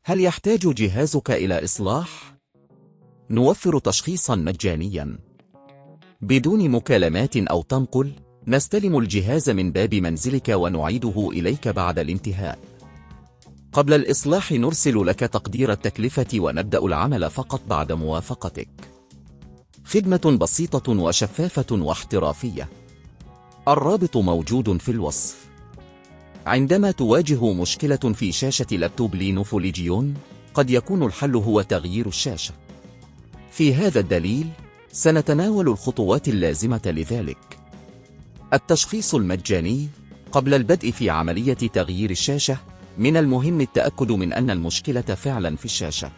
هل يحتاج جهازك إلى إصلاح؟ نوفر تشخيصا مجانيا بدون مكالمات أو تنقل. نستلم الجهاز من باب منزلك ونعيده إليك بعد الانتهاء. قبل الإصلاح نرسل لك تقدير التكلفة ونبدأ العمل فقط بعد موافقتك. خدمة بسيطة وشفافة واحترافية. الرابط موجود في الوصف. عندما تواجه مشكلة في شاشة لابتوب لينوفو قد يكون الحل هو تغيير الشاشة. في هذا الدليل سنتناول الخطوات اللازمة لذلك. التشخيص المجاني. قبل البدء في عملية تغيير الشاشة من المهم التأكد من أن المشكلة فعلا في الشاشة.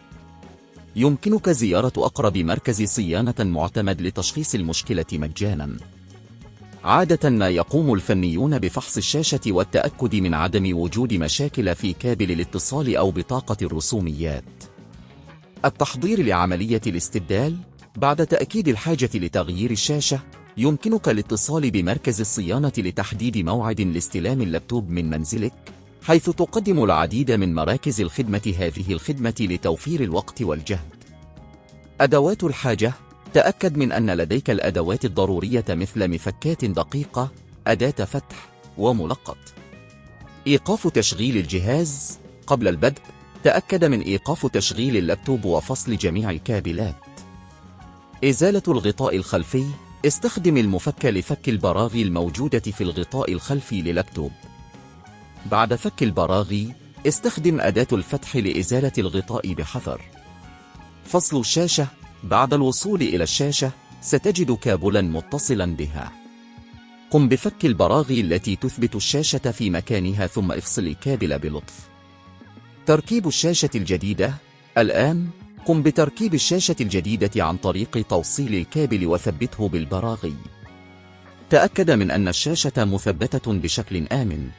يمكنك زيارة أقرب مركز صيانة معتمد لتشخيص المشكلة مجانا. عادة ما يقوم الفنيون بفحص الشاشة والتأكد من عدم وجود مشاكل في كابل الاتصال أو بطاقة الرسوميات. التحضير لعملية الاستبدال. بعد تأكيد الحاجة لتغيير الشاشة يمكنك الاتصال بمركز الصيانة لتحديد موعد لاستلام اللابتوب من منزلك، حيث تقدم العديد من مراكز الخدمة هذه الخدمة لتوفير الوقت والجهد. أدوات الحاجة. تأكد من أن لديك الأدوات الضرورية مثل مفكات دقيقة، أداة فتح، وملقط. إيقاف تشغيل الجهاز. قبل البدء تأكد من إيقاف تشغيل اللابتوب وفصل جميع الكابلات. إزالة الغطاء الخلفي. استخدم المفك لفك البراغي الموجودة في الغطاء الخلفي للابتوب. بعد فك البراغي استخدم أداة الفتح لإزالة الغطاء بحذر. فصل الشاشة. بعد الوصول إلى الشاشة ستجد كابلا متصلا بها. قم بفك البراغي التي تثبت الشاشة في مكانها ثم افصل الكابل بلطف. تركيب الشاشة الجديدة. الآن قم بتركيب الشاشة الجديدة عن طريق توصيل الكابل وثبته بالبراغي. تأكد من أن الشاشة مثبتة بشكل آمن.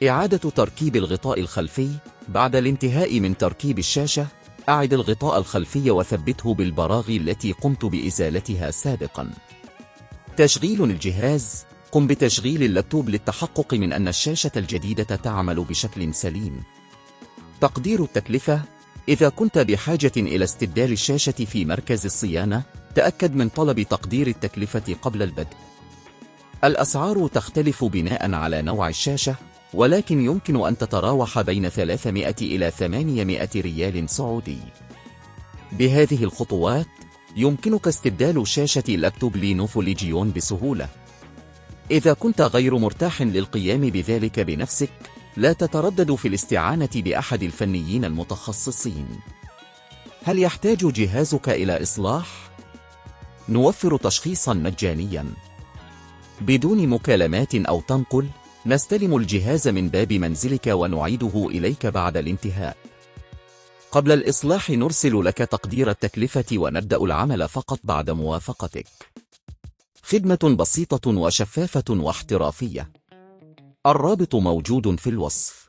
إعادة تركيب الغطاء الخلفي. بعد الانتهاء من تركيب الشاشة أعد الغطاء الخلفي وثبته بالبراغي التي قمت بإزالتها سابقا. تشغيل الجهاز. قم بتشغيل اللابتوب للتحقق من أن الشاشة الجديدة تعمل بشكل سليم. تقدير التكلفة. إذا كنت بحاجة إلى استبدال الشاشة في مركز الصيانة تأكد من طلب تقدير التكلفة قبل البدء. الأسعار تختلف بناء على نوع الشاشة، ولكن يمكن أن تتراوح بين 300 إلى 800 ريال سعودي. بهذه الخطوات يمكنك استبدال شاشة لابتوب لينوفو بسهولة. إذا كنت غير مرتاح للقيام بذلك بنفسك لا تتردد في الاستعانة بأحد الفنيين المتخصصين. هل يحتاج جهازك إلى إصلاح؟ نوفر تشخيصا مجانيا بدون مكالمات أو تنقل. نستلم الجهاز من باب منزلك ونعيده إليك بعد الانتهاء. قبل الإصلاح نرسل لك تقدير التكلفة ونبدأ العمل فقط بعد موافقتك. خدمة بسيطة وشفافة واحترافية. الرابط موجود في الوصف.